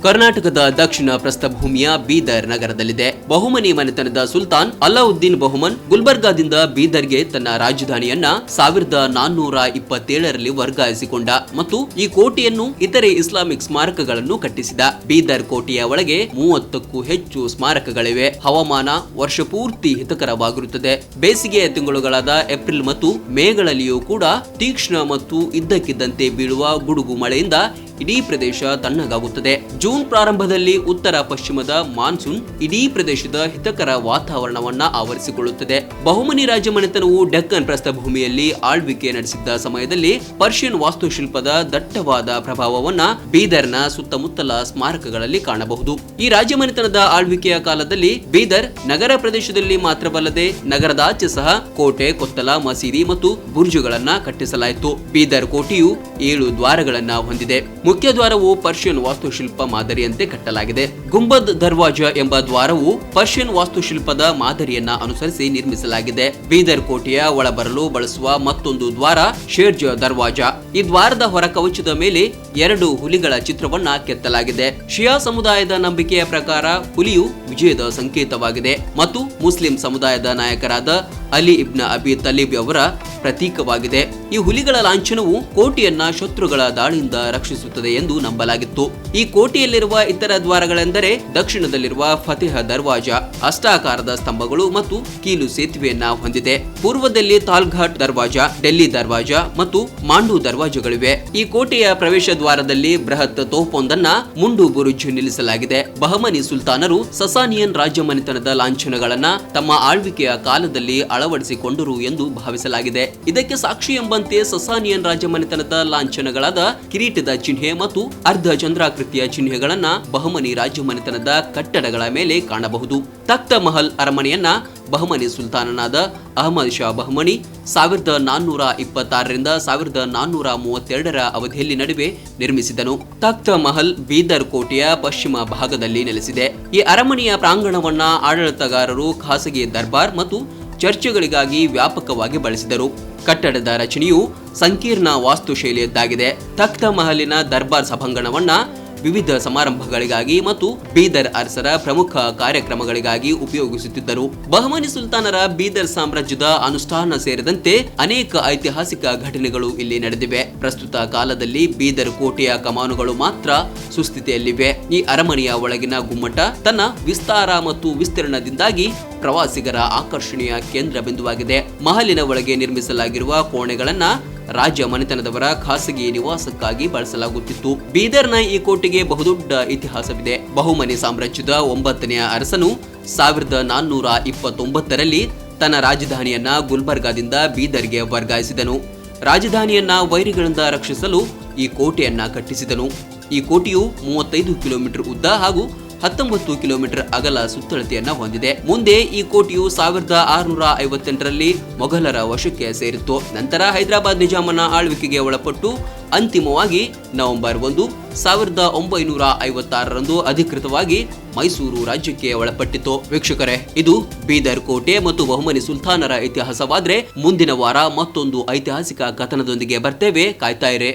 ಕರ್ನಾಟಕದ ದಕ್ಷಿಣ ಪ್ರಸ್ಥಭೂಮಿಯ ಬೀದರ್ ನಗರದಲ್ಲಿದೆ. ಬಹುಮನಿ ಮನೆತನದ ಸುಲ್ತಾನ್ ಅಲಾವುದ್ದೀನ್ ಬಹುಮನ್ ಗುಲ್ಬರ್ಗಾದಿಂದ ಬೀದರ್ಗೆ ತನ್ನ ರಾಜಧಾನಿಯನ್ನ 1427ರಲ್ಲಿ ವರ್ಗಾಯಿಸಿಕೊಂಡ ಮತ್ತು ಈ ಕೋಟೆಯನ್ನು ಇತರೆ ಇಸ್ಲಾಮಿಕ್ ಸ್ಮಾರಕಗಳನ್ನು ಕಟ್ಟಿಸಿದ. ಬೀದರ್ ಕೋಟೆಯ ಒಳಗೆ 30ಕ್ಕೂ ಹೆಚ್ಚು ಸ್ಮಾರಕಗಳಿವೆ. ಹವಾಮಾನ ವರ್ಷ ಪೂರ್ತಿ ಹಿತಕರವಾಗಿರುತ್ತದೆ. ಬೇಸಿಗೆಯ ತಿಂಗಳುಗಳಾದ ಏಪ್ರಿಲ್ ಮತ್ತು ಮೇಗಳಲ್ಲಿಯೂ ಕೂಡ ತೀಕ್ಷ್ಣ ಮತ್ತು ಇದ್ದಕ್ಕಿದ್ದಂತೆ ಬೀಳುವ ಗುಡುಗು ಮಳೆಯಿಂದ ಇಡೀ ಪ್ರದೇಶ ತಣ್ಣಗಾಗುತ್ತದೆ. ಜೂನ್ ಪ್ರಾರಂಭದಲ್ಲಿ ಉತ್ತರ ಪಶ್ಚಿಮದ ಮಾನ್ಸೂನ್ ಇಡೀ ಪ್ರದೇಶದ ಹಿತಕರ ವಾತಾವರಣವನ್ನ ಆವರಿಸಿಕೊಳ್ಳುತ್ತದೆ. ಬಹುಮನಿ ರಾಜಮನೆತನವು ಡೆಕ್ಕನ್ ಪ್ರಸ್ಥಭೂಮಿಯಲ್ಲಿ ಆಳ್ವಿಕೆ ನಡೆಸಿದ್ದ ಸಮಯದಲ್ಲಿ ಪರ್ಷಿಯನ್ ವಾಸ್ತುಶಿಲ್ಪದ ದಟ್ಟವಾದ ಪ್ರಭಾವವನ್ನ ಬೀದರ್ನ ಸುತ್ತಮುತ್ತಲ ಸ್ಮಾರಕಗಳಲ್ಲಿ ಕಾಣಬಹುದು. ಈ ರಾಜಮನೆತನದ ಆಳ್ವಿಕೆಯ ಕಾಲದಲ್ಲಿ ಬೀದರ್ ನಗರ ಪ್ರದೇಶದಲ್ಲಿ ಮಾತ್ರವಲ್ಲದೆ ನಗರದಾಚೆ ಸಹ ಕೋಟೆ, ಕೊತ್ತಲ, ಮಸೀದಿ ಮತ್ತು ಬುರ್ಜುಗಳನ್ನ ಕಟ್ಟಿಸಲಾಯಿತು. ಬೀದರ್ ಕೋಟೆಯು 7 ದ್ವಾರಗಳನ್ನ ಹೊಂದಿದೆ. ಮುಖ್ಯ ದ್ವಾರವು ಪರ್ಷಿಯನ್ ವಾಸ್ತುಶಿಲ್ಪ ಮಾದರಿಯಂತೆ ಕಟ್ಟಲಾಗಿದೆ. ಗುಂಬದ್ ದರ್ವಾಜ ಎಂಬ ದ್ವಾರವು ಪರ್ಷಿಯನ್ ವಾಸ್ತುಶಿಲ್ಪದ ಮಾದರಿಯನ್ನ ಅನುಸರಿಸಿ ನಿರ್ಮಿಸಲಾಗಿದೆ. ಬೀದರ್ ಕೋಟೆಯ ಒಳಬರಲು ಬಳಸುವ ಮತ್ತೊಂದು ದ್ವಾರ ಶೇರ್ಜ ದರ್ವಾಜ. ಈ ದ್ವಾರದ ಹೊರ ಕವಚದ ಮೇಲೆ 2 ಹುಲಿಗಳ ಚಿತ್ರವನ್ನ ಕೆತ್ತಲಾಗಿದೆ. ಶಿಯಾ ಸಮುದಾಯದ ನಂಬಿಕೆಯ ಪ್ರಕಾರ ಹುಲಿಯು ವಿಜಯದ ಸಂಕೇತವಾಗಿದೆ ಮತ್ತು ಮುಸ್ಲಿಂ ಸಮುದಾಯದ ನಾಯಕರಾದ ಅಲಿ ಇಬ್ನ್ ಅಬಿ ತಲೀಬ್ ಅವರ ಪ್ರತೀಕವಾಗಿದೆ. ಈ ಹುಲಿಗಳ ಲಾಂಛನವು ಕೋಟೆಯನ್ನ ಶತ್ರುಗಳ ದಾಳಿಯಿಂದ ರಕ್ಷಿಸುತ್ತದೆ ಎಂದು ನಂಬಲಾಗಿತ್ತು. ಈ ಕೋಟೆಯಲ್ಲಿರುವ ಇತರ ದ್ವಾರಗಳೆಂದರೆ ದಕ್ಷಿಣದಲ್ಲಿರುವ ಫತೇಹ ದರ್ವಾಜ ಅಷ್ಟಾಕಾರದ ಸ್ತಂಭಗಳು ಮತ್ತು ಕೀಲು ಸೇತುವೆಯನ್ನ ಹೊಂದಿದೆ. ಪೂರ್ವದಲ್ಲಿ ತಾಲ್ಘಾಟ್ ದರ್ವಾಜ, ಡೆಲ್ಲಿ ದರ್ವಾಜ ಮತ್ತು ಮಾಂಡು ದರ್ವಾಜಗಳಿವೆ. ಈ ಕೋಟೆಯ ಪ್ರವೇಶ ದ್ವಾರದಲ್ಲಿ ಬೃಹತ್ ತೋಪೊಂದನ್ನ ಮುಂಡು ಬುರುಜ್ ನಿಲ್ಲಿಸಲಾಗಿದೆ. ಬಹಮನಿ ಸುಲ್ತಾನರು ಸಸಾನಿಯನ್ ರಾಜಮನೆತನದ ಲಾಂಛನಗಳನ್ನ ತಮ್ಮ ಆಳ್ವಿಕೆಯ ಕಾಲದಲ್ಲಿ ಅಳವಡಿಸಿಕೊಂಡರು ಎಂದು ಭಾವಿಸಲಾಗಿದೆ. ಇದಕ್ಕೆ ಸಾಕ್ಷಿ ಎಂಬಂತೆ ಸಸಾನಿಯನ್ ರಾಜಮನೆತನದ ಲಾಂಛನಗಳಾದ ಕಿರೀಟದ ಚಿಹ್ನೆ ಮತ್ತು ಅರ್ಧ ಚಂದ್ರಾಕೃತಿಯ ಚಿಹ್ನೆಗಳನ್ನ ಬಹಮನಿ ರಾಜಮನೆತನದ ಕಟ್ಟಡಗಳ ಮೇಲೆ ಕಾಣಬಹುದು. ತಖ್ತ ಮಹಲ್ ಅರಮನೆಯನ್ನ ಬಹಮನಿ ಸುಲ್ತಾನನಾದ ಅಹಮದ್ ಶಾ ಬಹಮನಿ 1426ರಿಂದ 1432ರ ಅವಧಿಯಲ್ಲಿ ನಡುವೆ ನಿರ್ಮಿಸಿದನು. ತಖ್ತ ಮಹಲ್ ಬೀದರ್ ಕೋಟೆಯ ಪಶ್ಚಿಮ ಭಾಗದಲ್ಲಿ ನೆಲೆಸಿದೆ. ಈ ಅರಮನೆಯ ಪ್ರಾಂಗಣವನ್ನ ಆಡಳಿತಗಾರರು ಖಾಸಗಿ ದರ್ಬಾರ್ ಮತ್ತು ಚರ್ಚೆಗಳಿಗಾಗಿ ವ್ಯಾಪಕವಾಗಿ ಬಳಸಿದರು. ಕಟ್ಟಡದ ರಚನೆಯು ಸಂಕೀರ್ಣ ವಾಸ್ತುಶೈಲಿಯದ್ದಾಗಿದೆ. ತಖ್ತ ಮಹಲಿನ ದರ್ಬಾರ್ ಸಭಾಂಗಣವನ್ನ ವಿವಿಧ ಸಮಾರಂಭಗಳಿಗಾಗಿ ಮತ್ತು ಬೀದರ್ ಅರಸರ ಪ್ರಮುಖ ಕಾರ್ಯಕ್ರಮಗಳಿಗಾಗಿ ಉಪಯೋಗಿಸುತ್ತಿದ್ದರು. ಬಹಮನಿ ಸುಲ್ತಾನರ ಬೀದರ್ ಸಾಮ್ರಾಜ್ಯದ ಅನುಷ್ಠಾನ ಸೇರಿದಂತೆ ಅನೇಕ ಐತಿಹಾಸಿಕ ಘಟನೆಗಳು ಇಲ್ಲಿ ನಡೆದಿವೆ. ಪ್ರಸ್ತುತ ಕಾಲದಲ್ಲಿ ಬೀದರ್ ಕೋಟೆಯ ಕಮಾನುಗಳು ಮಾತ್ರ ಸುಸ್ಥಿತಿಯಲ್ಲಿವೆ. ಈ ಅರಮನೆಯ ಒಳಗಿನ ಗುಮ್ಮಟ ತನ್ನ ವಿಸ್ತಾರ ಮತ್ತು ವಿಸ್ತೀರ್ಣದಿಂದಾಗಿ ಪ್ರವಾಸಿಗರ ಆಕರ್ಷಣೆಯ ಕೇಂದ್ರ ಬಿಂದುವಾಗಿದೆ. ಮಹಲಿನ ಒಳಗೆ ನಿರ್ಮಿಸಲಾಗಿರುವ ಕೋಣೆಗಳನ್ನ ರಾಜ ಮನೆತನದವರ ಖಾಸಗಿ ನಿವಾಸಕ್ಕಾಗಿ ಬಳಸಲಾಗುತ್ತಿತ್ತು. ಬೀದರ್ನ ಈ ಕೋಟೆಗೆ ಬಹುದೊಡ್ಡ ಇತಿಹಾಸವಿದೆ. ಬಹುಮನಿ ಸಾಮ್ರಾಜ್ಯದ 9ನೇ ಅರಸನು 1429ರಲ್ಲಿ ತನ್ನ ರಾಜಧಾನಿಯನ್ನ ಗುಲ್ಬರ್ಗಾದಿಂದ ಬೀದರ್ಗೆ ವರ್ಗಾಯಿಸಿದನು. ರಾಜಧಾನಿಯನ್ನ ವೈರಿಗಳಿಂದ ರಕ್ಷಿಸಲು ಈ ಕೋಟೆಯನ್ನ ಕಟ್ಟಿಸಿದನು. ಈ ಕೋಟೆಯು 35 ಕಿಲೋಮೀಟರ್ ಉದ್ದ ಹಾಗೂ 19 ಕಿಲೋಮೀಟರ್ ಅಗಲ ಸುತ್ತಳತೆಯನ್ನ ಹೊಂದಿದೆ. ಮುಂದೆ ಈ ಕೋಟೆಯು 1658ರಲ್ಲಿ ಮೊಘಲರ ವಶಕ್ಕೆ ಸೇರಿತ್ತು. ನಂತರ ಹೈದರಾಬಾದ್ ನಿಜಾಮನ ಆಳ್ವಿಕೆಗೆ ಒಳಪಟ್ಟು ಅಂತಿಮವಾಗಿ ನವೆಂಬರ್ 1, 1956ರಂದು ಅಧಿಕೃತವಾಗಿ ಮೈಸೂರು ರಾಜ್ಯಕ್ಕೆ ಒಳಪಟ್ಟಿತು. ವೀಕ್ಷಕರೇ, ಇದು ಬೀದರ್ ಕೋಟೆ ಮತ್ತು ಬಹುಮನಿ ಸುಲ್ತಾನರ ಇತಿಹಾಸವಾದ್ರೆ ಮುಂದಿನ ವಾರ ಮತ್ತೊಂದು ಐತಿಹಾಸಿಕ ಕಥನದೊಂದಿಗೆ ಬರ್ತೇವೆ. ಕಾಯ್ತಾ ಇರಿ.